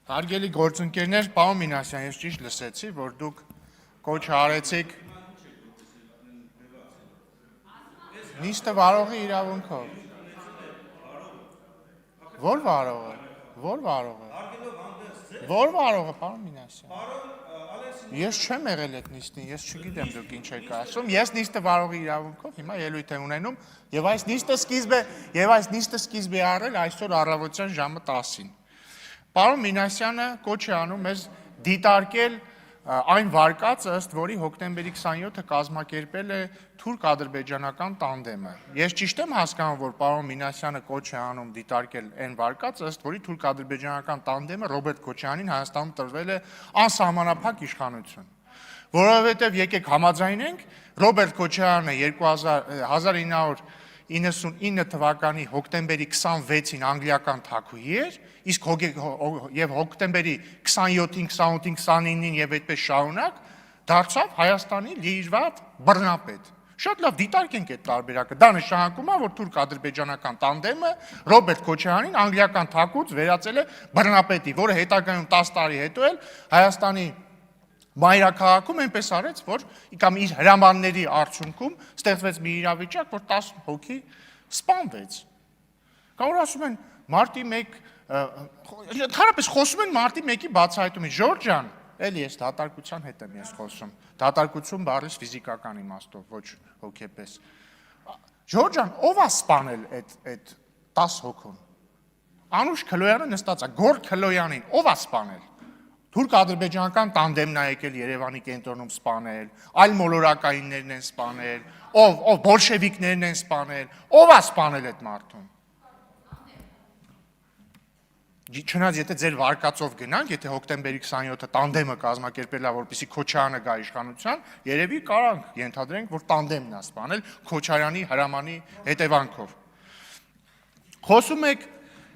Հարգելի գործընկերներ, պարոն Մինասյան, ես ճիշտ լսեցի, որ դուք կոչ արեցիք նիստը վարողի իրավունքով։ Որ վարողը, պարոն Մինասյան։ Ես չեմ եղել այդ նիստին, ես չգիտեմ դուք ինչ եք ասում, ես նիստը վարողի իրավունքով հիմա ելույթ եմ ունենում եւ այս նիստը սկիզբ է առել այսօր առավոտյան ժամը 10-ին։ Պարոն Մինասյանը կոչ է անում մեզ դիտարկել այն վարկածը, ըստ որի հոկտեմբերի 27-ը կազմակերպել է թուրք-ադրբեջանական տանդեմը։ Ես ճիշտ եմ հասկանում, որ պարոն Մինասյանը կոչ է անում դիտարկել այն վարկածը, ըստ որի թուրք-ադրբեջանական տանդեմը Ռոբերտ Քոչարյանին Հայաստանում տրվել է անսահմանափակ իշխանություն։ Որովհետև եկեք համաձայնենք, Ռոբերտ Քոչարյանը 1999 թվականի հոկտեմբերի 26-ին անգլիական թագուհի էր, իսկ եւ հոկտեմբերի 27-ին, 28-ին, 29-ին եւ այդպես շարունակ դարձավ Հայաստանի լիիրված բռնապետ։ Շատ լավ դիտարկենք այդ տարբերակը։ Դա նշանակում է, որ թուրք-ադրբեջանական տանդեմը Ռոբերտ Քոչարյանին անգլիական թագուց վերածել է բռնապետի, որը հետագայում 10 տարի հետո էլ Հայաստանի մայրաքաղաքում այնպես արեց, որ կամ իր հրամանների արդյունքում ստեղծվեց մի իրավիճակ, որ 10 հոգի սպանվեց։ Կամ որ ասում են մարտի 1, ընդհանրապես խոսում են մարտի 1-ի բացահայտումից։ Ժորժ ջան, էլի ես դատարկության հետ եմ ես խոսում։ Դատարկություն բառից ֆիզիկական իմաստով, ոչ հոգեպես։ Ժորժ ջան, ով է սպանել այդ 10 հոգուն։ Անուշ Քլոյանը նստած է, Գոր Քլոյանին ով է սպանել։ Թուրք-ադրբեջանական տանդեմն է եկել Երևանի կենտրոնում սպանել, այլ մոլորակայիններն են սպանել, ով բոլշևիկներն են սպանել, ով է սպանել այդ մարդուն։ Չնայած եթե ձեր վարկածով գնանք, եթե հոկտեմբերի 27-ը տանդեմը կազմակերպել է, որպեսզի Քոչարյանը գա իշխանության, երևի կարանք ենթադրենք, որ տանդեմն է սպանել Քոչարյանի հրամանի հետևանքով։ Խոսում եք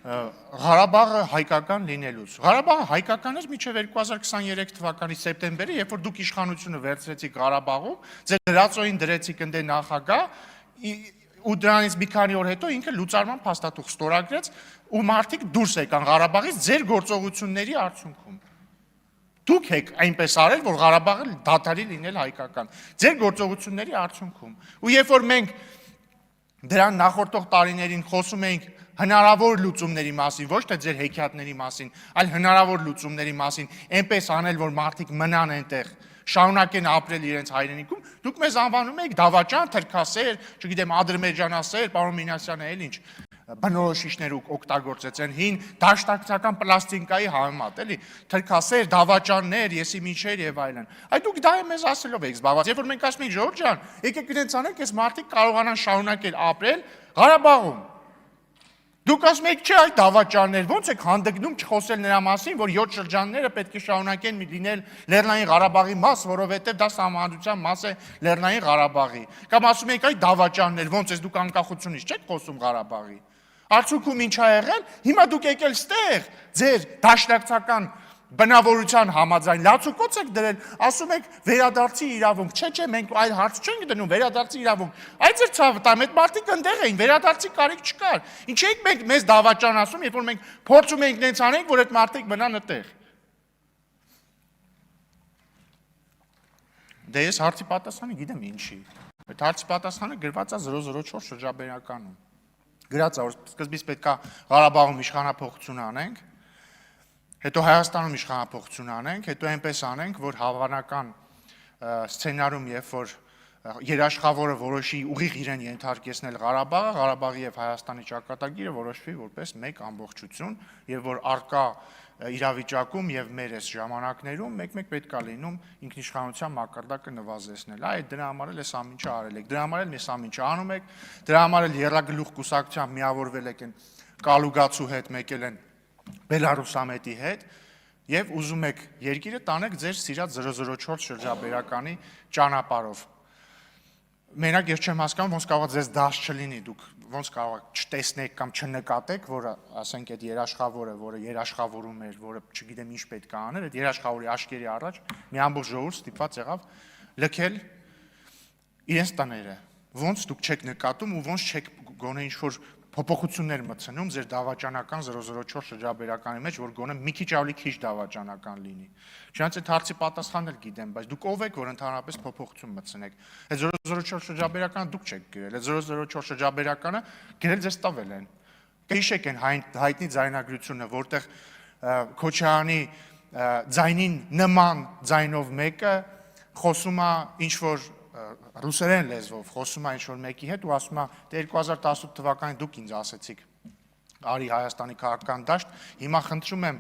Ղարաբաղը հայկական լինելուց։ Ղարաբաղը հայկական էր մինչև 2023 թվականի սեպտեմբերի, երբ որ դուք իշխանությունը վերցրեցիք Ղարաբաղում, ձեր դրածոյին դրեցիք ընդ նախագահ, ու դրանից մի քանի օր հետո ինքը լուծարման փաստաթուղթ ստորագրեց, ու մարդիկ դուրս եկան Ղարաբաղից ձեր գործողությունների արդյունքում։ Դուք եք այնպես արել, որ Ղարաբաղը դադարի լինել հայկական, ձեր գործողությունների արդյունքում։ Ու երբ որ մենք դրան նախորդող տարիներին խոսում էինք հնարավոր լուծումների մասին, ոչ թե ձեր հեքիաթների մասին, այլ հնարավոր լուծումների մասին, այնպես անել, որ մարդիկ մնան այնտեղ, շարունակեն ապրել իրենց հայրենիքում, դուք մեզ անվանում եք դավաճան, թրքասեր, չգիտեմ, ադրբեջանասեր, պարոն Մինասյանը էլ ինչ բնորոշիչներ օգտագործեց են հին դաշնակցական պլաստիկայի համեմատ, էլի, թրքասեր, դավաճաններ, եսի միջեր եւ այլն։ Այդ դուք դա մեզ ասելով եք զբաղված, երբ որ մենք ասում ենք Ժորժ ջան, եկեք իրենց անենք, այս մարդիկ կարողանան շարունակել ապրել Ղարաբաղում։ Դուք ասում եք, չէ, այդ դավաճաններ, ոնց եք հանդգնում չխոսել նրա մասին, որ 7 շրջանները պետք է շարունակեն լինել Լեռնային Ղարաբաղի մաս, որովհետև դա սահմանադրության մաս է Լեռնային Ղարաբաղի։ Կամ ասում եք, այդ դավաճաններ, ոնց ես դուք անկախությունից չեք խոսում Ղարաբաղի։ Արդյունքում ինչ ա եղել, հիմա դուք եկել ստեղ, ձեր դաշնակցական բնավորության համաձայն լացուկոց եք դրել, ասում եք վերադարձի իրավունք, չէ, մենք այլ հարց չենք դնում, վերադարձի իրավունք, այդ ձեր ցավը տամ, այդ մարդիկ ընդեղ էին, վերադարձի կարիք չկար, ինչ եք մենք մեզ դավաճան ասում, երբ որ մենք փորձում ենք նենց անենք, որ այդ մարդիկ մնան այդտեղ։ Դե ես հարցի պատասխանը գիտեմ ինչի, այդ հարցի պատասխանը գրված է 004 շրջաբերականում, գրած է, որ սկզբից պետք է Ղարաբաղում իշխանափոխություն անենք, հետո Հայաստանում իշխանափոխություն անենք, հետո այնպես անենք, որ հավանական սցենարում, երբ որ երաշխավորը որոշի ուղիղ իրեն ենթարկեցնել Ղարաբաղը, Ղարաբաղի եւ Հայաստանի ճակատագիրը որոշվի որպես մեկ ամբողջություն, եւ որ արկա իրավիճակում եւ մեր այս ժամանակներում մեկ-մեկ պետք է լինում ինքնիշխանության մակարդակը նվազեցնել։ Այդ դրա համար էլ այս ամինչը արել եք, դրա համար էլ այս ամինչը անում եք, դրա համար էլ Եռագլուխ կուսակցությամբ միավորվել եք են Կալուգացու հետ, մեկել են Բելարուսամետի հետ եւ ուզում եք երկիրը տանեք ձեր սիրած 004 շրջաբերականի ճանապարհով։ Մենակ ես չեմ հասկանում, ոնց կարող է ձեզ դաշ չլինի, դուք ոնց կարող եք չտեսնեք կամ չնկատեք, որ ասենք այդ երաշխավորը, որը երաշխավորում էր, որը չգիտեմ ինչ պետք է աներ, այդ երաշխավորի աշկերի առաջ մի ամբողջ ժողովուրդ ստիպված եղավ լքել իրենց տները։ Ոնց դուք չեք նկատում ու ոնց չեք գոնե ինչ որ փոփոխություններ մտցնում ձեր դավաճանական 004 շրջաբերականի մեջ, որ գոնե մի քիչ ավելի քիչ դավաճանական լինի։ Չնայած այդ հարցի պատասխանն էլ գիտեմ, բայց դուք ով եք, որ ընդհանրապես փոփոխություն մտցնեք։ Այդ 004 շրջաբերականը դուք չեք գրել, այդ 004 շրջաբերականը գրել ձեզ տվել են։ Հիշեք այն հայտնի ձայնագրությունը, որտեղ Քոչարյանի ձայնին նման ձայնով մեկը խոսում է ինչ որ ռուսերեն լեզվով, խոսում է ինչ որ մեկի հետ ու ասում է, դե 2018 թվականին դուք ինձ ասեցիք արի Հայաստանի քաղաքական դաշտ, հիմա խնդրում եմ,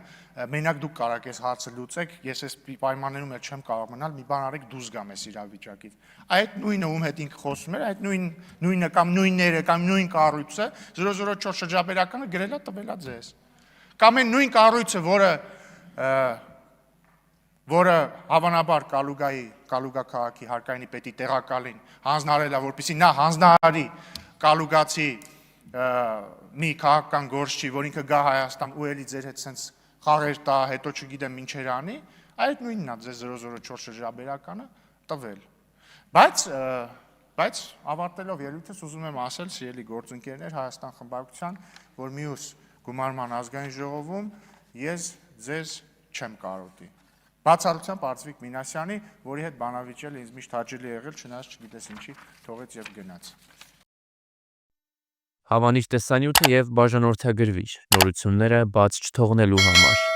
մենակ դուք կարաք այս հարցը լուծեք, ես այս պայմաններում էլ չեմ կարող մնալ, մի բան արեք դուրս գամ այս իրավիճակից։ Այդ նույնը ում հետ ինքը խոսում էր, այդ նույնը կամ նույնները կամ նույն կառույցը 004 շրջաբերականը գրելա տվելա ձեզ։ Կամ այն նույն կառույցը, որը հավանաբար Կալուգա քաղաքի հարկայինի պետի տեղակալին հանձնարարել է, որպեսզի նա հանձնարարի Կալուգացի մի քաղաքական գործչի, որ ինքը գա Հայաստան ու էլի ձեր հետ սենց խաղեր տա, հետո չգիտեմ ինչեր անի, այդ նույնն է ձեզ 004 շրջաբերականը տվել։ Բայց ավարտելով ելույթս ուզում եմ ասել, սիրելի գործընկերներ Հայաստան խմբակցության, որ մյուս գումարման ազգային ժողովում ես ձեզ չեմ կարոտի։ Բացառությամբ Արծվիկ Մինասյանի, որի հետ բանավիճել ինձ միշտ հաճելի եղել, չնայած չգիտես ինչի թողեց եւ գնաց։ Հավանիր տեսանյութը եւ բաժանորդագրվիր նորությունները բաց չթողնելու համար։